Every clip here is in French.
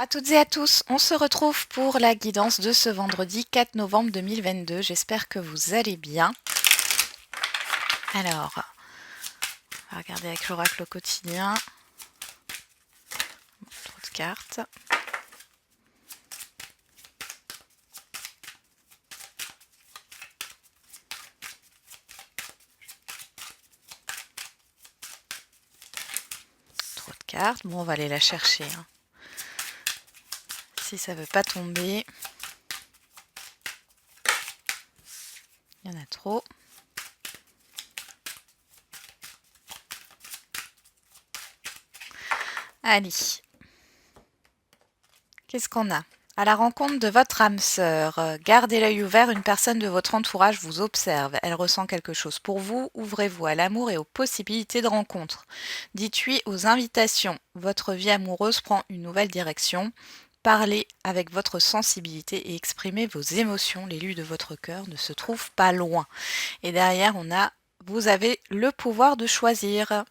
À toutes et à tous, on se retrouve pour la guidance de ce vendredi 4 novembre 2022. J'espère que vous allez bien. Alors, on va regarder avec l'oracle au quotidien. Trop de cartes. Trop de cartes. Bon, on va aller la chercher. Si ça veut pas tomber. Il y en a trop. Allez. Qu'est-ce qu'on a? À la rencontre de votre âme sœur, gardez l'œil ouvert, une personne de votre entourage vous observe, elle ressent quelque chose pour vous, ouvrez-vous à l'amour et aux possibilités de rencontre. Dites oui aux invitations, votre vie amoureuse prend une nouvelle direction. Parlez avec votre sensibilité et exprimez vos émotions, l'élu de votre cœur ne se trouve pas loin. Et derrière, on a vous avez le pouvoir de choisir.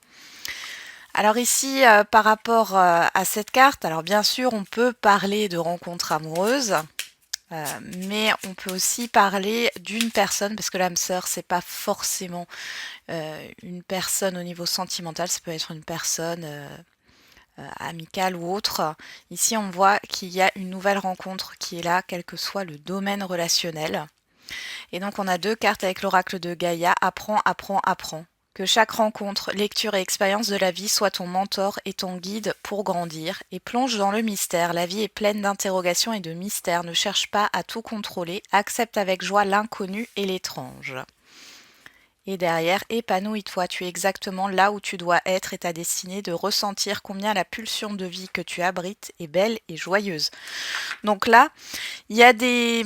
Alors ici, par rapport à cette carte, alors bien sûr, on peut parler de rencontres amoureuses, mais on peut aussi parler d'une personne, parce que l'âme sœur, c'est pas forcément une personne au niveau sentimental, ça peut être une personne amicale ou autre. Ici, on voit qu'il y a une nouvelle rencontre qui est là, quel que soit le domaine relationnel. Et donc, on a deux cartes avec l'oracle de Gaïa, apprends, apprends, apprends. Que chaque rencontre, lecture et expérience de la vie soit ton mentor et ton guide pour grandir, et plonge dans le mystère. La vie est pleine d'interrogations et de mystères. Ne cherche pas à tout contrôler, accepte avec joie l'inconnu et l'étrange. Et derrière, épanouis-toi, tu es exactement là où tu dois être et ta destinée de ressentir combien la pulsion de vie que tu abrites est belle et joyeuse. Donc là, il y a des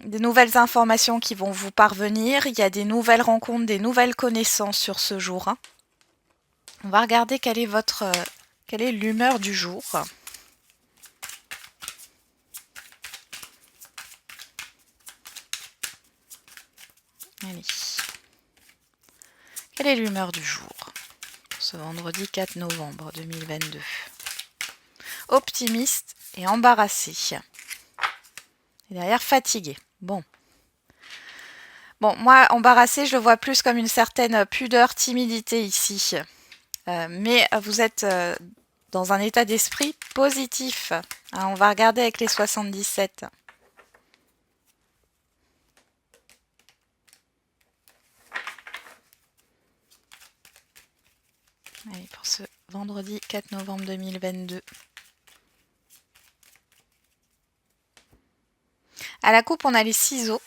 nouvelles informations qui vont vous parvenir, il y a des nouvelles rencontres, des nouvelles connaissances sur ce jour. On va regarder quelle est l'humeur du jour. Allez. Quelle est l'humeur du jour ce vendredi 4 novembre 2022? Optimiste et embarrassé. Et derrière, fatigué. Bon. Bon, moi, embarrassé, je le vois plus comme une certaine pudeur, timidité ici. Mais vous êtes dans un état d'esprit positif. On va regarder avec les 77. Allez, pour ce vendredi 4 novembre 2022. À la coupe, on a les ciseaux.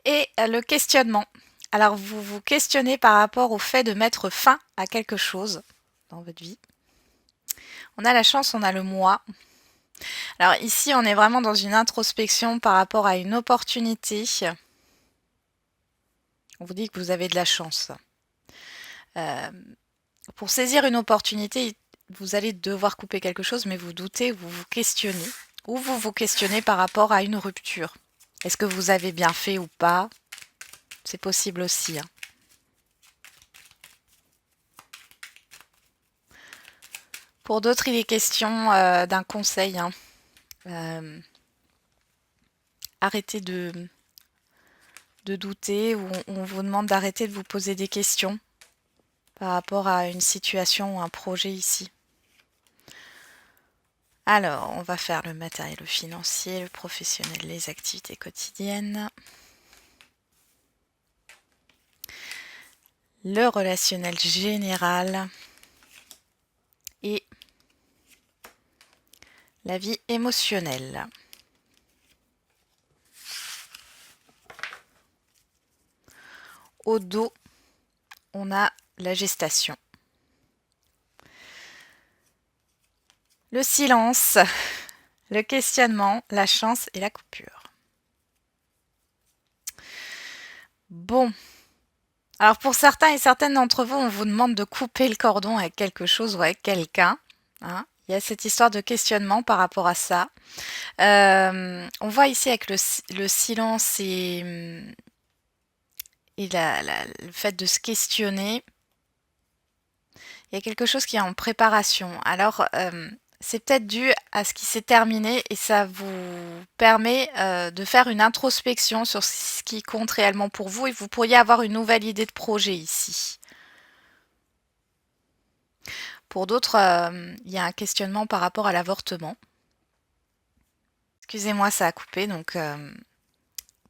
Et le questionnement. Alors, vous vous questionnez par rapport au fait de mettre fin à quelque chose dans votre vie. On a la chance, on a le moi. Alors ici, on est vraiment dans une introspection par rapport à une opportunité. On vous dit que vous avez de la chance. Pour saisir une opportunité, vous allez devoir couper quelque chose, mais vous doutez, vous vous questionnez. Ou vous vous questionnez par rapport à une rupture. Est-ce que vous avez bien fait ou pas? C'est possible aussi. Pour d'autres, il est question d'un conseil. Arrêtez de douter, ou on vous demande d'arrêter de vous poser des questions par rapport à une situation ou un projet ici. Alors, on va faire le matériel, le financier, le professionnel, les activités quotidiennes. Le relationnel général et la vie émotionnelle. Au dos, on a la gestation. Le silence, le questionnement, la chance et la coupure. Bon. Alors pour certains et certaines d'entre vous, on vous demande de couper le cordon avec quelque chose ou avec quelqu'un. Il y a cette histoire de questionnement par rapport à ça. On voit ici avec le silence et le fait de se questionner. Il Il y a quelque chose qui est en préparation. Alors, c'est peut-être dû à ce qui s'est terminé et ça vous permet de faire une introspection sur ce qui compte réellement pour vous et vous pourriez avoir une nouvelle idée de projet ici. Pour d'autres, il y a un questionnement par rapport à l'avortement. Excusez-moi, ça a coupé. Donc,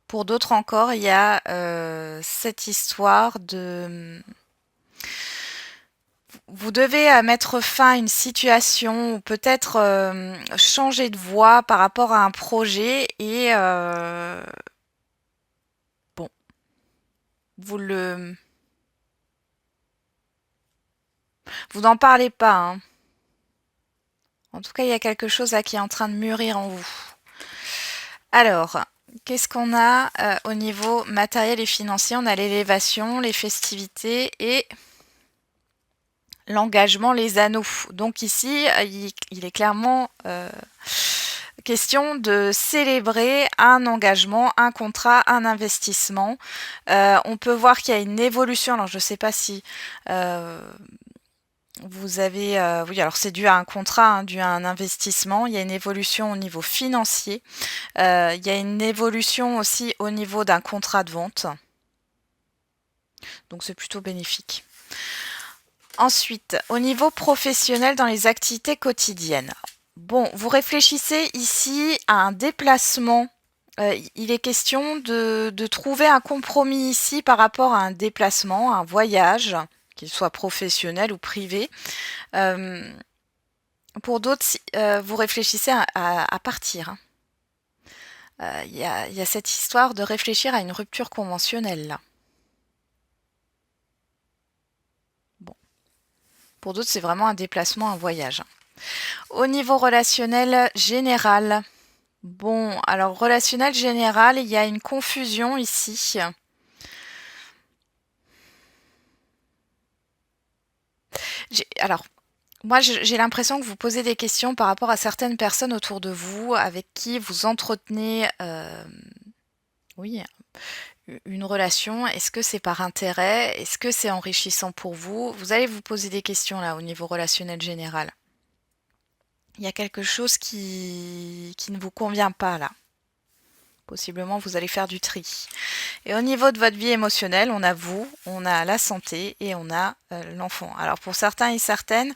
pour d'autres encore, il y a cette histoire de... Vous devez mettre fin à une situation ou peut-être changer de voie par rapport à un projet et bon, vous le... Vous n'en parlez pas, hein. En tout cas, il y a quelque chose là qui est en train de mûrir en vous. Alors, qu'est-ce qu'on a au niveau matériel et financier? On a l'élévation, les festivités et l'engagement, les anneaux. Donc ici, il est clairement question de célébrer un engagement, un contrat, un investissement. On peut voir qu'il y a une évolution. Alors je ne sais pas si vous avez... oui, alors c'est dû à un contrat, hein, dû à un investissement. Il y a une évolution au niveau financier. Il y a une évolution aussi au niveau d'un contrat de vente. Donc c'est plutôt bénéfique. Ensuite, au niveau professionnel dans les activités quotidiennes. Bon, vous réfléchissez ici à un déplacement. Il est question de trouver un compromis ici par rapport à un déplacement, un voyage, qu'il soit professionnel ou privé. Pour d'autres, vous réfléchissez à partir. Il y a cette histoire de réfléchir à une rupture conventionnelle là. Bon. Pour d'autres, c'est vraiment un déplacement, un voyage. Au niveau relationnel général, bon, alors relationnel général, il y a une confusion ici. Alors, moi, j'ai l'impression que vous posez des questions par rapport à certaines personnes autour de vous avec qui vous entretenez, oui, une relation. Est-ce que c'est par intérêt? Est-ce que c'est enrichissant pour vous? Vous allez vous poser des questions là au niveau relationnel général. Il y a quelque chose qui ne vous convient pas là. Possiblement, vous allez faire du tri. Et au niveau de votre vie émotionnelle, on a vous, on a la santé et on a l'enfant. Alors pour certains et certaines,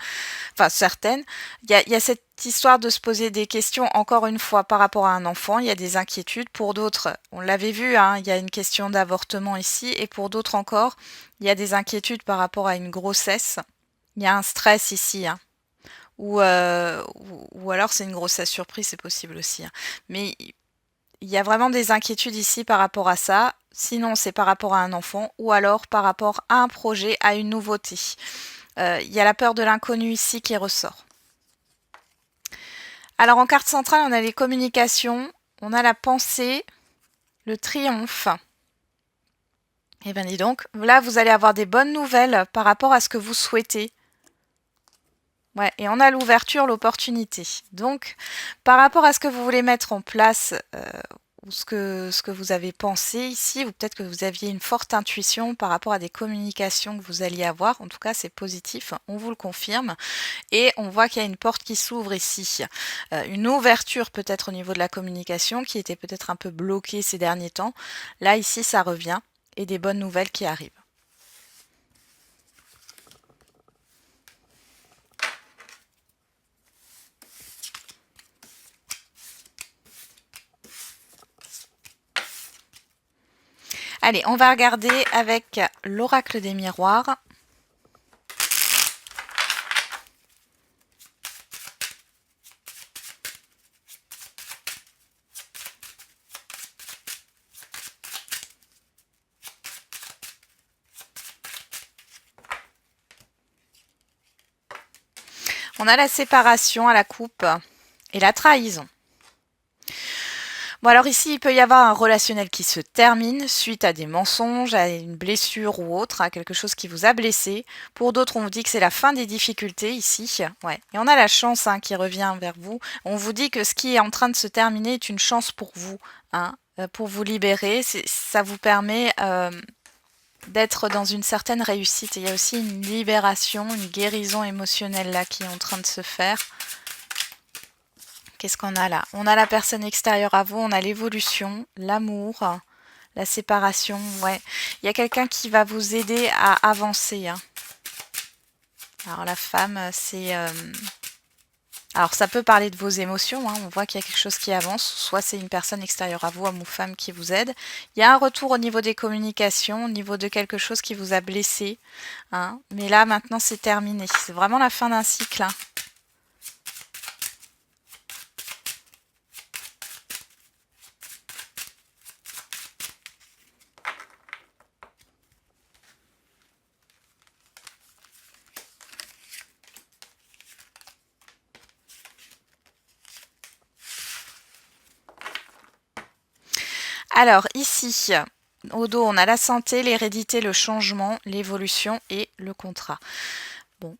il y a cette histoire de se poser des questions, encore une fois, par rapport à un enfant. Il y a des inquiétudes. Pour d'autres, on l'avait vu, hein, il y a une question d'avortement ici. Et pour d'autres encore, il y a des inquiétudes par rapport à une grossesse. Il y a un stress ici, hein. Ou alors c'est une grossesse surprise, c'est possible aussi, hein. Mais il y a vraiment des inquiétudes ici par rapport à ça. Sinon, c'est par rapport à un enfant ou alors par rapport à un projet, à une nouveauté. Il y a la peur de l'inconnu ici qui ressort. Alors en carte centrale, on a les communications, on a la pensée, le triomphe. Et bien dis donc, là vous allez avoir des bonnes nouvelles par rapport à ce que vous souhaitez. Ouais, et on a l'ouverture, l'opportunité. Donc, par rapport à ce que vous voulez mettre en place, ou ce que vous avez pensé ici, ou peut-être que vous aviez une forte intuition par rapport à des communications que vous alliez avoir, en tout cas c'est positif, on vous le confirme. Et on voit qu'il y a une porte qui s'ouvre ici. Une ouverture peut-être au niveau de la communication qui était peut-être un peu bloquée ces derniers temps. Là, ici, ça revient et des bonnes nouvelles qui arrivent. Allez, on va regarder avec l'oracle des miroirs. On a la séparation à la coupe et la trahison. Bon alors ici, il peut y avoir un relationnel qui se termine suite à des mensonges, à une blessure ou autre, à quelque chose qui vous a blessé. Pour d'autres, on vous dit que c'est la fin des difficultés ici. Ouais. Et on a la chance, hein, qui revient vers vous. On vous dit que ce qui est en train de se terminer est une chance pour vous, hein, pour vous libérer. Ça vous permet d'être dans une certaine réussite. Et il y a aussi une libération, une guérison émotionnelle là qui est en train de se faire. Qu'est-ce qu'on a là? On a la personne extérieure à vous, on a l'évolution, l'amour, la séparation. Ouais, il y a quelqu'un qui va vous aider à avancer. Hein. Alors la femme, c'est... Alors ça peut parler de vos émotions, hein. On voit qu'il y a quelque chose qui avance, soit c'est une personne extérieure à vous, homme ou femme, qui vous aide. Il y a un retour au niveau des communications, au niveau de quelque chose qui vous a blessé. Hein. Mais là maintenant c'est terminé, c'est vraiment la fin d'un cycle. Hein. Alors ici, au dos, on a la santé, l'hérédité, le changement, l'évolution et le contrat. Bon.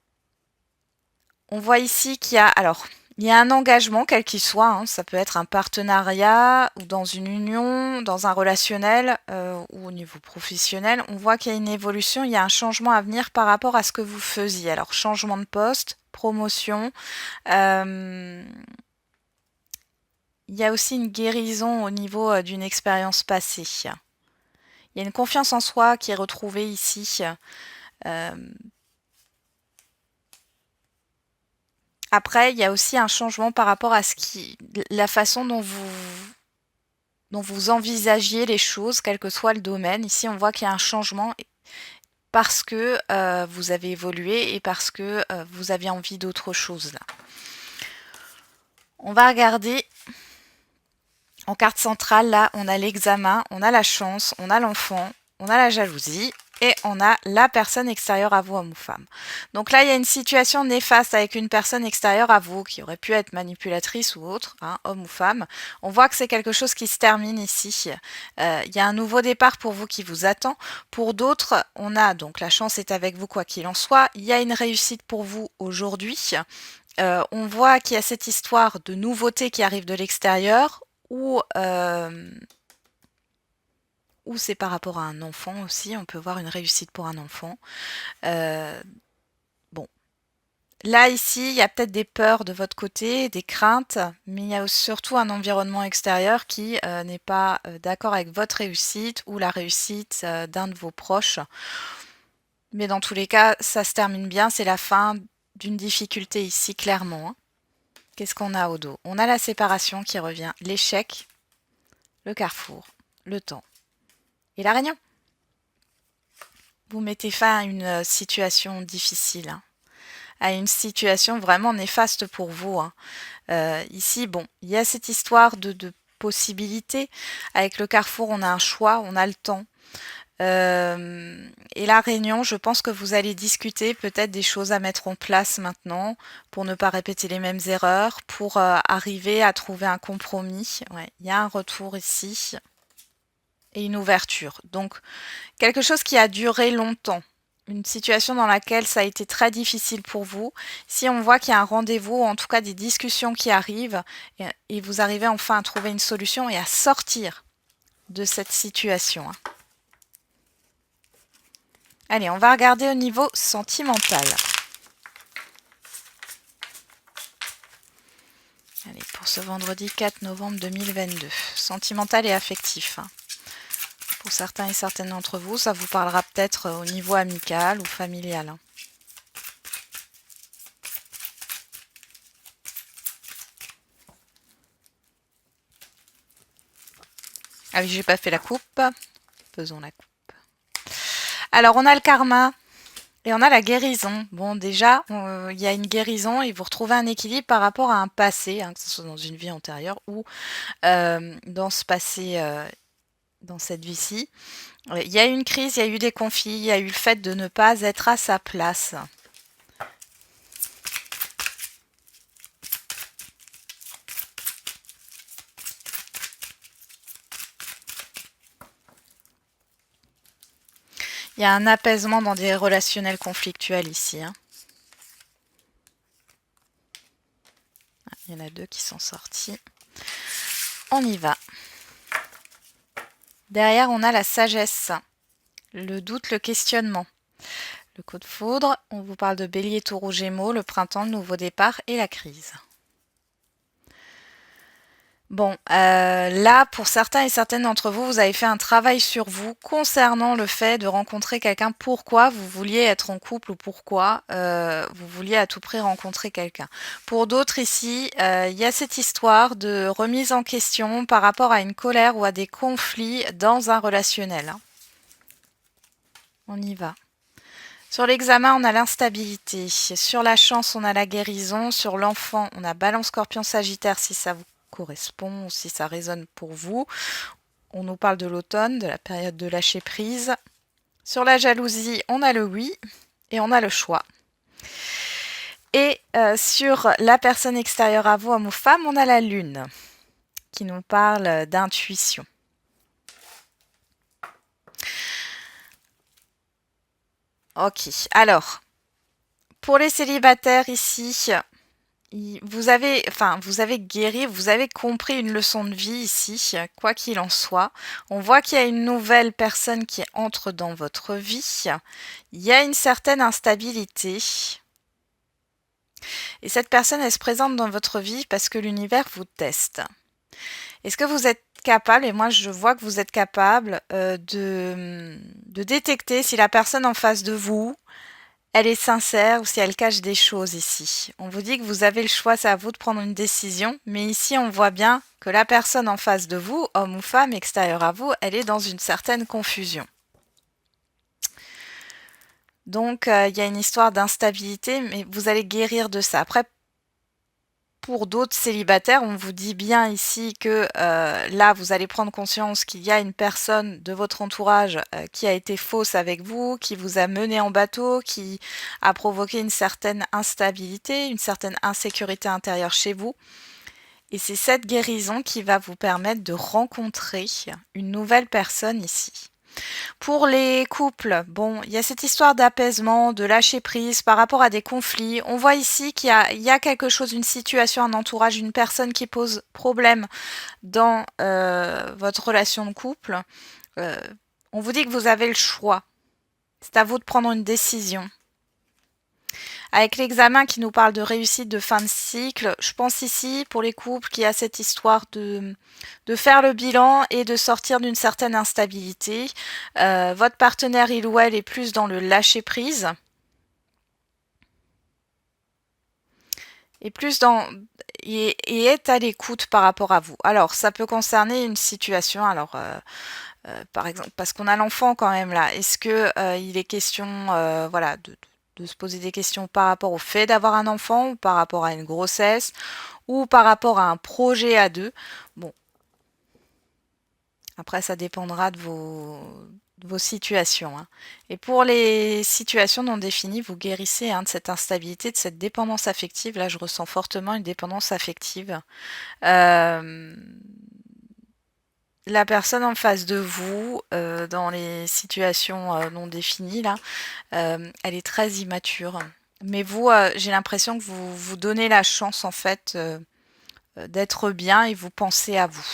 On voit ici qu'il y a... Alors, il y a un engagement, quel qu'il soit, hein, ça peut être un partenariat ou dans une union, dans un relationnel ou au niveau professionnel. On voit qu'il y a une évolution, il y a un changement à venir par rapport à ce que vous faisiez. Alors, changement de poste, promotion. Il y a aussi une guérison au niveau d'une expérience passée. Il y a une confiance en soi qui est retrouvée ici. Après, il y a aussi un changement par rapport à la façon dont vous envisagiez les choses, quel que soit le domaine. Ici, on voit qu'il y a un changement parce que vous avez évolué et parce que vous aviez envie d'autre chose là. On va regarder en carte centrale, là, on a l'examen, on a la chance, on a l'enfant, on a la jalousie et on a la personne extérieure à vous, homme ou femme. Donc là, il y a une situation néfaste avec une personne extérieure à vous qui aurait pu être manipulatrice ou autre, hein, homme ou femme. On voit que c'est quelque chose qui se termine ici. Il y a un nouveau départ pour vous qui vous attend. Pour d'autres, on a donc la chance est avec vous quoi qu'il en soit. Il y a une réussite pour vous aujourd'hui. On voit qu'il y a cette histoire de nouveauté qui arrive de l'extérieur ou c'est par rapport à un enfant aussi, on peut voir une réussite pour un enfant. Bon, là ici, il y a peut-être des peurs de votre côté, des craintes, mais il y a surtout un environnement extérieur qui n'est pas d'accord avec votre réussite ou la réussite d'un de vos proches. Mais dans tous les cas, ça se termine bien, c'est la fin d'une difficulté ici, clairement. Hein. Qu'est-ce qu'on a au dos? On a la séparation qui revient, l'échec, le carrefour, le temps et la réunion. Vous mettez fin à une situation difficile, hein, à une situation vraiment néfaste pour vous. Hein. Ici, bon, il y a cette histoire de possibilités. Avec le carrefour, on a un choix, on a le temps. Et la réunion, je pense que vous allez discuter peut-être des choses à mettre en place maintenant pour ne pas répéter les mêmes erreurs, pour arriver à trouver un compromis. Ouais, il y a un retour ici et une ouverture. Donc, quelque chose qui a duré longtemps. Une situation dans laquelle ça a été très difficile pour vous. Si on voit qu'il y a un rendez-vous, ou en tout cas des discussions qui arrivent, et vous arrivez enfin à trouver une solution et à sortir de cette situation. Hein. Allez, on va regarder au niveau sentimental. Allez, pour ce vendredi 4 novembre 2022. Sentimental et affectif. Hein. Pour certains et certaines d'entre vous, ça vous parlera peut-être au niveau amical ou familial. Hein. Ah oui, j'ai pas fait la coupe. Faisons la coupe. Alors, on a le karma et on a la guérison. Bon, déjà, il y a une guérison et vous retrouvez un équilibre par rapport à un passé, hein, que ce soit dans une vie antérieure ou dans ce passé, dans cette vie-ci. Il y a eu une crise, il y a eu des conflits, il y a eu le fait de ne pas être à sa place. Il y a un apaisement dans des relationnels conflictuels ici. Hein. Il y en a deux qui sont sortis. On y va. Derrière, on a la sagesse. Le doute, le questionnement. Le coup de foudre, on vous parle de Bélier, Taureau, Gémeaux, le printemps, le nouveau départ et la crise. Bon, là, pour certains et certaines d'entre vous, vous avez fait un travail sur vous concernant le fait de rencontrer quelqu'un. Pourquoi vous vouliez être en couple ou pourquoi vous vouliez à tout prix rencontrer quelqu'un. Pour d'autres ici, il y a cette histoire de remise en question par rapport à une colère ou à des conflits dans un relationnel. Hein. On y va. Sur l'examen, on a l'instabilité. Sur la chance, on a la guérison. Sur l'enfant, on a Balance, Scorpion, Sagittaire si ça vous correspond ou si ça résonne pour vous. On nous parle de l'automne, de la période de lâcher prise. Sur la jalousie, on a le oui et on a le choix. Et sur la personne extérieure à vous, homme ou femme, on a la lune qui nous parle d'intuition. Ok, alors, pour les célibataires ici, vous avez guéri, vous avez compris une leçon de vie ici, quoi qu'il en soit. On voit qu'il y a une nouvelle personne qui entre dans votre vie. Il y a une certaine instabilité. Et cette personne, elle se présente dans votre vie parce que l'univers vous teste. Est-ce que vous êtes capable, et moi je vois que vous êtes capable, de détecter si la personne en face de vous, elle est sincère ou si elle cache des choses ici. On vous dit que vous avez le choix, c'est à vous de prendre une décision, mais ici on voit bien que la personne en face de vous, homme ou femme, extérieure à vous, elle est dans une certaine confusion. Donc il y a une histoire d'instabilité, mais vous allez guérir de ça. Après, pour d'autres célibataires, on vous dit bien ici que là, vous allez prendre conscience qu'il y a une personne de votre entourage qui a été fausse avec vous, qui vous a mené en bateau, qui a provoqué une certaine instabilité, une certaine insécurité intérieure chez vous. Et c'est cette guérison qui va vous permettre de rencontrer une nouvelle personne ici. Pour les couples, bon, il y a cette histoire d'apaisement, de lâcher prise par rapport à des conflits. On voit ici qu'il y a quelque chose, une situation, un entourage, une personne qui pose problème dans votre relation de couple. Euh, on vous dit que vous avez le choix. C'est à vous de prendre une décision. Avec l'examen qui nous parle de réussite de fin de cycle, je pense ici, pour les couples, qu'il y a cette histoire de faire le bilan et de sortir d'une certaine instabilité. Votre partenaire, il ou elle, est plus dans le lâcher-prise. Et plus dans... Et est à l'écoute par rapport à vous. Alors, ça peut concerner une situation, alors... par exemple, parce qu'on a l'enfant quand même là. Est-ce que il est question, voilà, de se poser des questions par rapport au fait d'avoir un enfant, ou par rapport à une grossesse, ou par rapport à un projet à deux. Bon, après ça dépendra de vos situations. Hein. Et pour les situations non définies, vous guérissez de cette instabilité, de cette dépendance affective. Là, je ressens fortement une dépendance affective. La personne en face de vous, dans les situations non définies, là, elle est très immature. Mais vous, j'ai l'impression que vous vous donnez la chance, en fait, d'être bien et vous pensez à vous.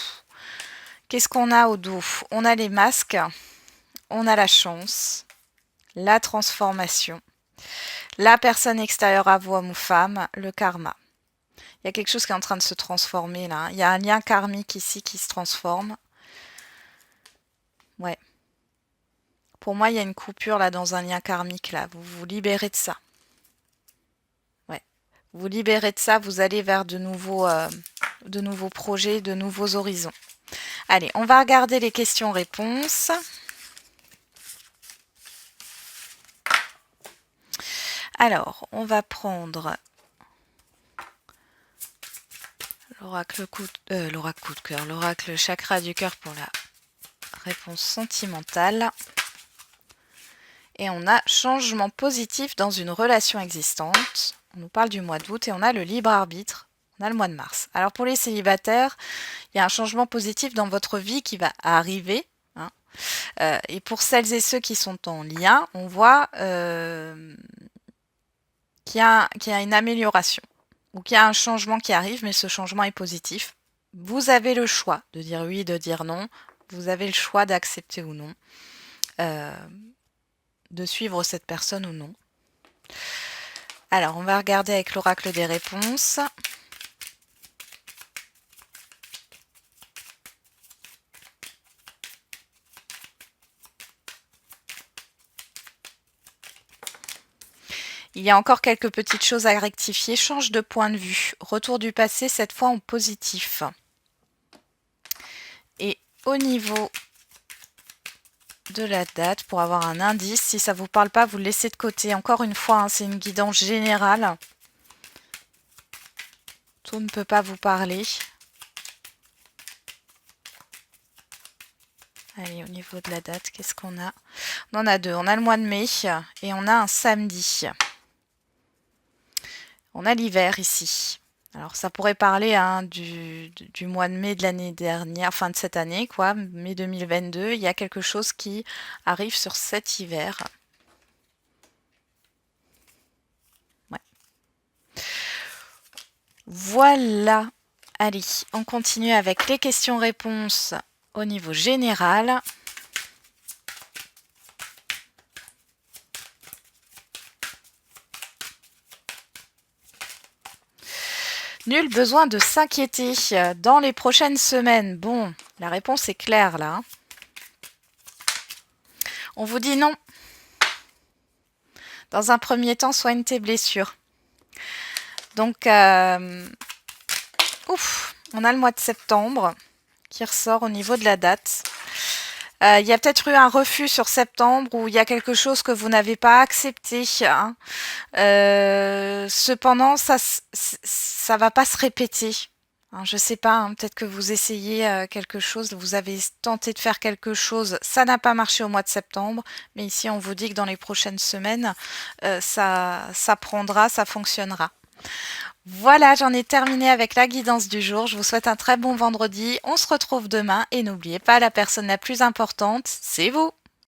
Qu'est-ce qu'on a au dos? On a les masques, on a la chance, la transformation, la personne extérieure à vous, homme ou femme, le karma. Il y a quelque chose qui est en train de se transformer là. Il y a un lien karmique ici qui se transforme. Ouais. Pour moi, il y a une coupure là dans un lien karmique là. Vous vous libérez de ça. Ouais. Vous vous libérez de ça, vous allez vers de nouveaux projets, de nouveaux horizons. Allez, on va regarder les questions-réponses. Alors, on va prendre l'oracle coup de cœur, l'oracle chakra du cœur pour la réponse sentimentale. Et on a changement positif dans une relation existante. On nous parle du mois d'août et on a le libre arbitre. On a le mois de mars. Alors pour les célibataires, il y a un changement positif dans votre vie qui va arriver. Hein. Et pour celles et ceux qui sont en lien, on voit qu'il y a une amélioration ou qu'il y a un changement qui arrive, mais ce changement est positif. Vous avez le choix de dire oui, de dire non. Vous avez le choix d'accepter ou non. de suivre cette personne ou non. Alors, on va regarder avec l'oracle des réponses. Il y a encore quelques petites choses à rectifier. Change de point de vue. Retour du passé, cette fois en positif. Et au niveau de la date, pour avoir un indice, si ça ne vous parle pas, vous le laissez de côté. Encore une fois, hein, c'est une guidance générale. Tout ne peut pas vous parler. Allez, au niveau de la date, qu'est-ce qu'on a? On en a deux. On a le mois de mai et on a un samedi. On a l'hiver ici. Alors ça pourrait parler hein, du mois de mai de l'année dernière, enfin de cette année, quoi, mai 2022. Il y a quelque chose qui arrive sur cet hiver. Ouais. Voilà. Allez, on continue avec les questions-réponses au niveau général. Nul besoin de s'inquiéter dans les prochaines semaines. Bon, la réponse est claire là. On vous dit non. Dans un premier temps, soigne tes blessures. Donc, on a le mois de septembre qui ressort au niveau de la date. Il y a peut-être eu un refus sur septembre où il y a quelque chose que vous n'avez pas accepté. Hein. Cependant, ça va pas se répéter. Hein, je sais pas, hein, peut-être que vous essayez quelque chose, vous avez tenté de faire quelque chose, ça n'a pas marché au mois de septembre, mais ici on vous dit que dans les prochaines semaines, ça prendra, ça fonctionnera. Voilà, j'en ai terminé avec la guidance du jour. Je vous souhaite un très bon vendredi. On se retrouve demain et n'oubliez pas, la personne la plus importante, c'est vous.